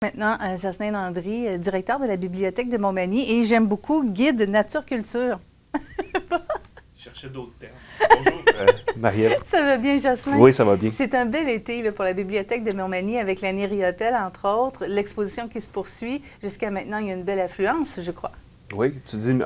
Maintenant, Jasmin Landry, directeur de la Bibliothèque de Montmagny, et j'aime beaucoup guide nature-culture. Je cherchais d'autres termes. Bonjour, Marielle. Ça va bien, Jasmin? Oui, ça va bien. C'est un bel été là, pour la Bibliothèque de Montmagny avec l'année Riopelle, entre autres. L'exposition qui se poursuit. Jusqu'à maintenant, il y a une belle affluence, je crois. Oui, tu dis,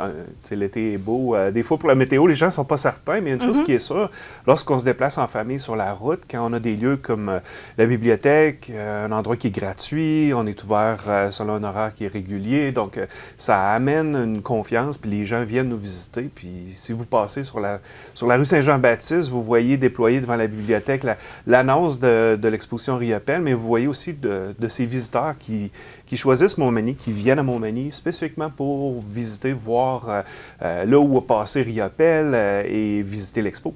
l'été est beau. Des fois, pour la météo, les gens ne sont pas certains, mais il y a une chose qui est sûre, lorsqu'on se déplace en famille sur la route, quand on a des lieux comme la bibliothèque, un endroit qui est gratuit, on est ouvert selon un horaire qui est régulier, donc ça amène une confiance, puis les gens viennent nous visiter. Puis si vous passez sur la rue Saint-Jean-Baptiste, vous voyez déployer devant la bibliothèque l'annonce de l'exposition Riopelle, mais vous voyez aussi de ces visiteurs qui choisissent Montmagny, qui viennent à Montmagny spécifiquement pour visiter, voir là où a passé Riopelle et visiter l'expo.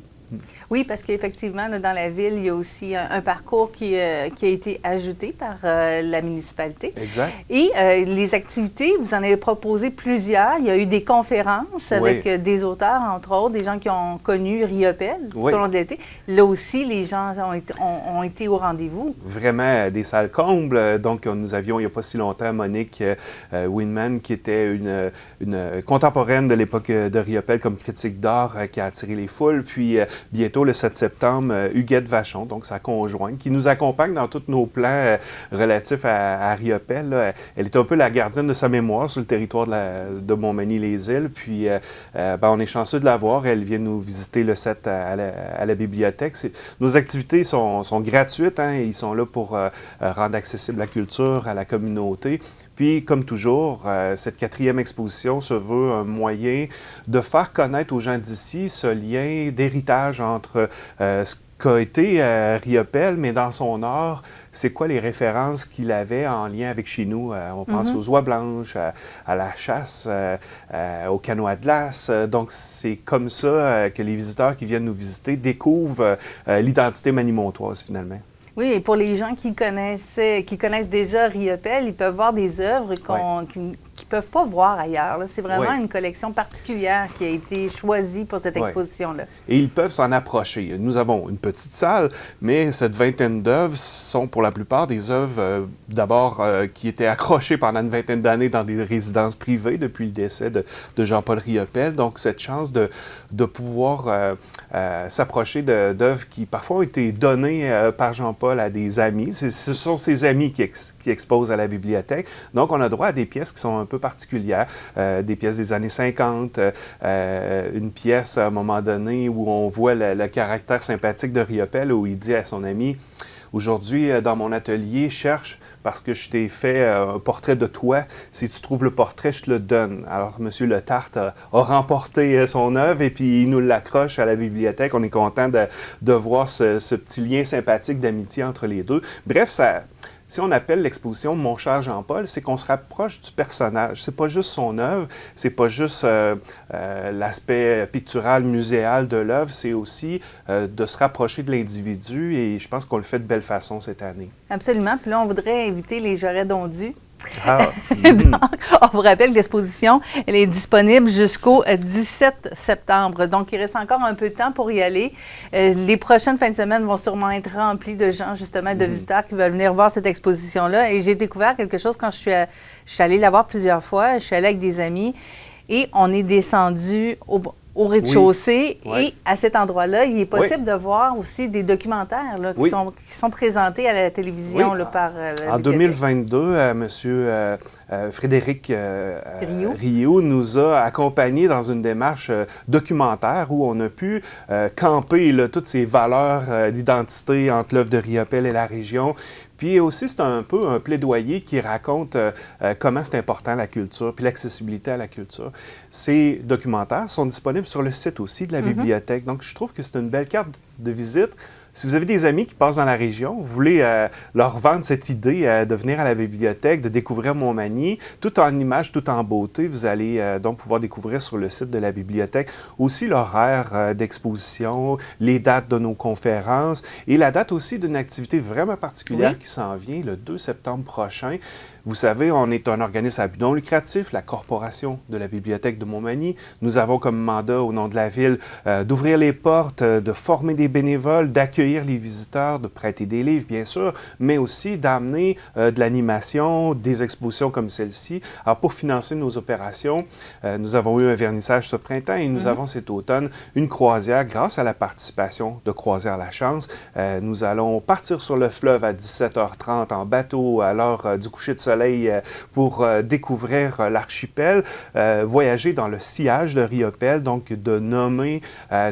Oui, parce qu'effectivement, dans la ville, il y a aussi un parcours qui a été ajouté par la municipalité. Exact. Et les activités, vous en avez proposé plusieurs. Il y a eu des conférences avec des auteurs, entre autres, des gens qui ont connu Riopelle tout au long de l'été. Là aussi, les gens ont été au rendez-vous. Vraiment, des salles combles. Donc, nous avions, il n'y a pas si longtemps, Monique Winman, qui était une contemporaine de l'époque de Riopelle comme critique d'art, qui a attiré les foules. Puis, bientôt, le 7 septembre, Huguette Vachon, donc sa conjointe, qui nous accompagne dans tous nos plans relatifs à Riopelle. Là. Elle est un peu la gardienne de sa mémoire sur le territoire de Montmagny-les-Îles. Puis, on est chanceux de la voir. Elle vient nous visiter le 7 à la bibliothèque. Nos activités sont gratuites. Hein, ils sont là pour rendre accessible la culture à la communauté. Puis, comme toujours, cette 4e exposition se veut un moyen de faire connaître aux gens d'ici ce lien d'héritage entre ce qu'a été Riopelle, mais dans son art, c'est quoi les références qu'il avait en lien avec chez nous. On pense aux oies blanches, à la chasse, au canot à glace. Donc, c'est comme ça que les visiteurs qui viennent nous visiter découvrent l'identité manimontoise, finalement. Oui, et pour les gens qui connaissent déjà Riopelle, ils peuvent voir des œuvres qu'ils ne peuvent pas voir ailleurs. C'est vraiment une collection particulière qui a été choisie pour cette exposition-là. Et ils peuvent s'en approcher. Nous avons une petite salle, mais cette vingtaine d'œuvres sont pour la plupart des œuvres, d'abord, qui étaient accrochées pendant une vingtaine d'années dans des résidences privées depuis le décès de Jean-Paul Riopelle. Donc, cette chance de pouvoir s'approcher d'œuvres qui parfois ont été données par Jean-Paul à des amis. Ce sont ses amis qui exposent à la bibliothèque. Donc, on a droit à des pièces qui sont un peu particulières, des pièces des années 50, une pièce à un moment donné où on voit le caractère sympathique de Riopelle, où il dit à son ami « Aujourd'hui, dans mon atelier, cherche parce que je t'ai fait un portrait de toi. Si tu trouves le portrait, je te le donne. » Alors, M. Le Tartre a remporté son œuvre et puis il nous l'accroche à la bibliothèque. On est content de voir ce petit lien sympathique d'amitié entre les deux. Bref, si on appelle l'exposition « Mon cher Jean-Paul », c'est qu'on se rapproche du personnage. C'est pas juste son œuvre, c'est pas juste l'aspect pictural, muséal de l'œuvre, c'est aussi de se rapprocher de l'individu et je pense qu'on le fait de belle façon cette année. Absolument. Puis là, on voudrait inviter les Jarrets d'Ondu. Ah. Donc, on vous rappelle que l'exposition, elle est disponible jusqu'au 17 septembre. Donc, il reste encore un peu de temps pour y aller. Les prochaines fins de semaine vont sûrement être remplies de gens, justement, de visiteurs qui veulent venir voir cette exposition-là. Et j'ai découvert quelque chose quand je suis allée la voir plusieurs fois. Je suis allée avec des amis et on est descendu au rez-de-chaussée. Et à cet endroit-là, il est possible de voir aussi des documentaires là, qui sont présentés à la télévision là, par la En 2022, M. Frédéric Rio nous a accompagnés dans une démarche documentaire où on a pu camper là, toutes ces valeurs d'identité entre l'œuvre de Riopelle et la région. Puis aussi, c'est un peu un plaidoyer qui raconte comment c'est important la culture, puis l'accessibilité à la culture. Ces documentaires sont disponibles sur le site aussi de la bibliothèque. Donc, je trouve que c'est une belle carte de visite. Si vous avez des amis qui passent dans la région, vous voulez leur vendre cette idée de venir à la bibliothèque, de découvrir Montmagny, tout en images, tout en beauté, vous allez donc pouvoir découvrir sur le site de la bibliothèque aussi l'horaire d'exposition, les dates de nos conférences et la date aussi d'une activité vraiment particulière qui s'en vient le 2 septembre prochain. Vous savez, on est un organisme à but non lucratif, la Corporation de la Bibliothèque de Montmagny. Nous avons comme mandat, au nom de la Ville, d'ouvrir les portes, de former des bénévoles, d'accueillir d'accueillir les visiteurs, de prêter des livres, bien sûr, mais aussi d'amener de l'animation, des expositions comme celle-ci. Alors, pour financer nos opérations, nous avons eu un vernissage ce printemps et nous avons cet automne une croisière grâce à la participation de Croisière La Chance. Nous allons partir sur le fleuve à 17h30 en bateau à l'heure du coucher de soleil pour découvrir l'archipel, voyager dans le sillage de Riopelle, donc de nommer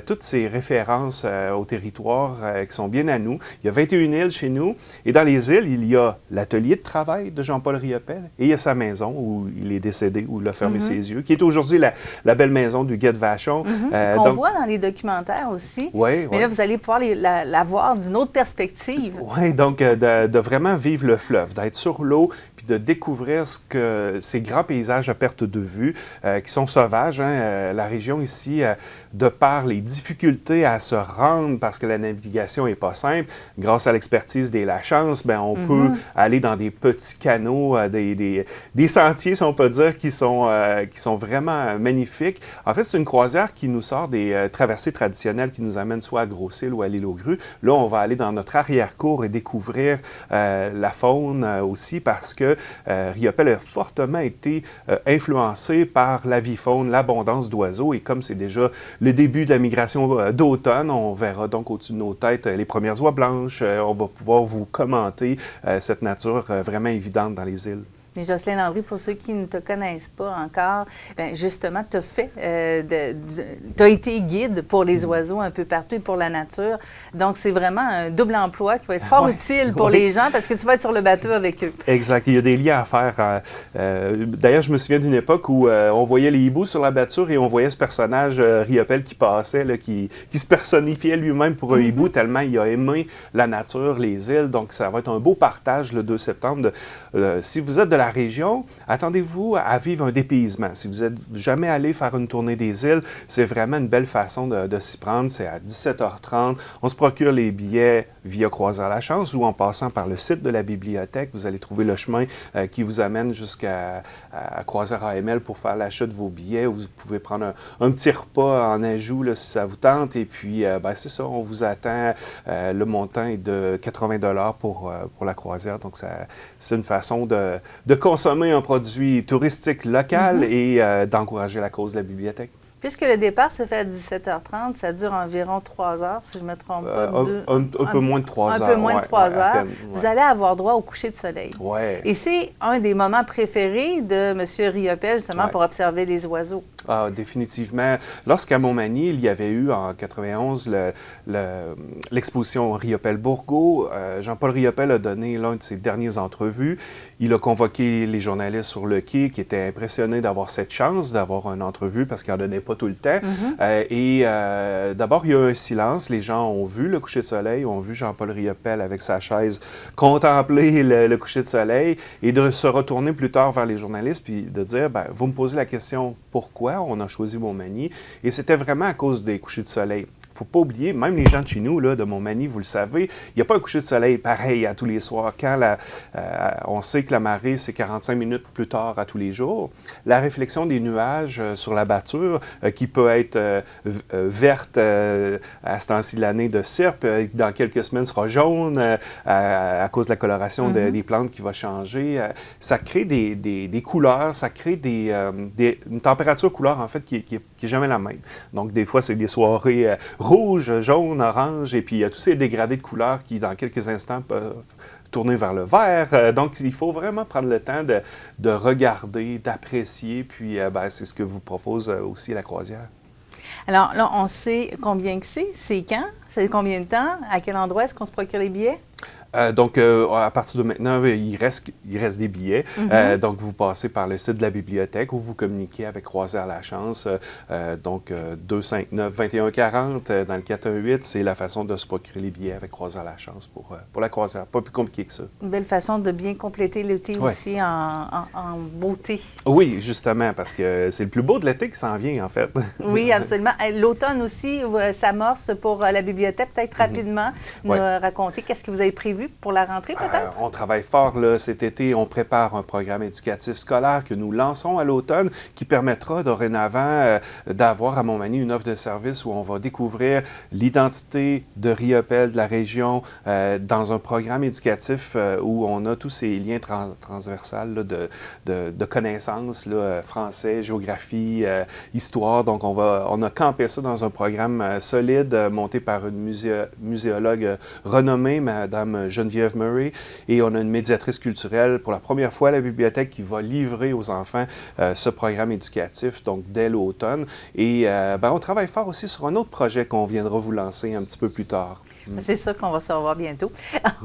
toutes ces références au territoire qui sont bien à nous. Il y a 21 îles chez nous et dans les îles, il y a l'atelier de travail de Jean-Paul Riopelle et il y a sa maison où il est décédé, où il a fermé ses yeux, qui est aujourd'hui la belle maison du Guet de Vachon. Qu'on voit dans les documentaires aussi. Oui, mais là, vous allez pouvoir la voir d'une autre perspective. Oui, donc de vraiment vivre le fleuve, d'être sur l'eau, puis de découvrir ces grands paysages à perte de vue qui sont sauvages. La région ici, de par les difficultés à se rendre parce que la navigation n'est pas simple, grâce à l'expertise des La Chance, on peut aller dans des petits canaux, des sentiers, si on peut dire, qui sont vraiment magnifiques. En fait, c'est une croisière qui nous sort des traversées traditionnelles qui nous amènent soit à Gros-Île ou à l'île aux Grues. Là, on va aller dans notre arrière-cour et découvrir la faune aussi parce que Riopelle a fortement été influencé par l'avifaune, l'abondance d'oiseaux. Et comme c'est déjà le début de la migration d'automne, on verra donc au-dessus de nos têtes les premières oies blanches. On va pouvoir vous commenter cette nature vraiment évidente dans les îles. Et Jocelyne Landry, pour ceux qui ne te connaissent pas encore, bien justement, tu as fait, tu as été guide pour les oiseaux un peu partout et pour la nature. Donc, c'est vraiment un double emploi qui va être fort utile pour les gens parce que tu vas être sur le bateau avec eux. Exact. Il y a des liens à faire. D'ailleurs, je me souviens d'une époque où on voyait les hiboux sur la battue et on voyait ce personnage, Riopelle, qui passait, là, qui se personnifiait lui-même pour un hibou tellement il a aimé la nature, les îles. Donc, ça va être un beau partage le 2 septembre. Si vous êtes de la région, attendez-vous à vivre un dépaysement. Si vous n'êtes jamais allé faire une tournée des îles, c'est vraiment une belle façon de s'y prendre. C'est à 17h30. On se procure les billets via Croisière La Chance ou en passant par le site de la bibliothèque. Vous allez trouver le chemin qui vous amène jusqu'à Croisière AML pour faire l'achat de vos billets. Vous pouvez prendre un petit repas en ajout là, si ça vous tente. Et puis, c'est ça, on vous attend. Le montant est de 80 $ pour la croisière. Donc, c'est une façon de consommer un produit touristique local et d'encourager la cause de la bibliothèque. Puisque le départ se fait à 17h30, ça dure environ 3 heures, si je ne me trompe pas. Un peu moins de 3 heures. Un peu moins de 3 heures. Vous allez avoir droit au coucher de soleil. Ouais. Et c'est un des moments préférés de M. Riopelle, justement, pour observer les oiseaux. Ah, définitivement. Lorsqu'à Montmagny, il y avait eu en 91 l'exposition Riopelle-Bourgault, Jean-Paul Riopelle a donné l'un de ses dernières entrevues. Il a convoqué les journalistes sur le quai qui étaient impressionnés d'avoir cette chance d'avoir une entrevue parce qu'il n'en donnait pas tout le temps. D'abord, il y a eu un silence. Les gens ont vu le coucher de soleil, ont vu Jean-Paul Riopelle avec sa chaise contempler le coucher de soleil et de se retourner plus tard vers les journalistes puis de dire, vous me posez la question pourquoi on a choisi Montmagny et c'était vraiment à cause des couchers de soleil. Il ne faut pas oublier, même les gens de chez nous, là, de Montmagny, vous le savez, il n'y a pas un coucher de soleil pareil à tous les soirs. Quand on sait que la marée, c'est 45 minutes plus tard à tous les jours, la réflexion des nuages sur la batture, qui peut être verte à ce temps-ci de l'année de Sirpe, dans quelques semaines sera jaune à cause de la coloration des plantes qui va changer, ça crée des couleurs, ça crée une température couleur, en fait, qui n'est jamais la même. Donc, des fois, c'est des soirées rouge, jaune, orange, et puis il y a tous ces dégradés de couleurs qui, dans quelques instants, peuvent tourner vers le vert. Donc, il faut vraiment prendre le temps de regarder, d'apprécier, puis c'est ce que vous propose aussi la croisière. Alors là, on sait combien que c'est quand, c'est combien de temps, à quel endroit est-ce qu'on se procure les billets? Donc, à partir de maintenant, il reste des billets. Donc, vous passez par le site de la bibliothèque ou vous communiquez avec Croisière La Chance. Donc, 259-2140 dans le 418, c'est la façon de se procurer les billets avec Croisière La Chance pour la croisière. Pas plus compliqué que ça. Une belle façon de bien compléter l'été aussi en beauté. Oui, justement, parce que c'est le plus beau de l'été qui s'en vient, en fait. Oui, absolument. L'automne aussi s'amorce pour la bibliothèque. Peut-être rapidement nous raconter qu'est-ce que vous avez prévu prévu pour la rentrée, peut-être? On travaille fort là, cet été. On prépare un programme éducatif scolaire que nous lançons à l'automne qui permettra dorénavant d'avoir à Montmagny une offre de service où on va découvrir l'identité de Riopelle, de la région, dans un programme éducatif où on a tous ces liens transversales là, de connaissances, là, français, géographie, histoire. Donc, on a campé ça dans un programme solide monté par une muséologue renommée, Mme Geneviève Murray, et on a une médiatrice culturelle pour la première fois à la bibliothèque qui va livrer aux enfants ce programme éducatif, donc dès l'automne. Et on travaille fort aussi sur un autre projet qu'on viendra vous lancer un petit peu plus tard. C'est ça qu'on va se revoir bientôt.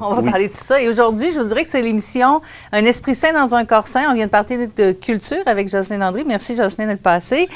On va parler de tout ça. Et aujourd'hui, je vous dirais que c'est l'émission Un esprit sain dans un corps sain. On vient de parler de culture avec Jocelyne Landry. Merci, Jocelyne, d'être passée.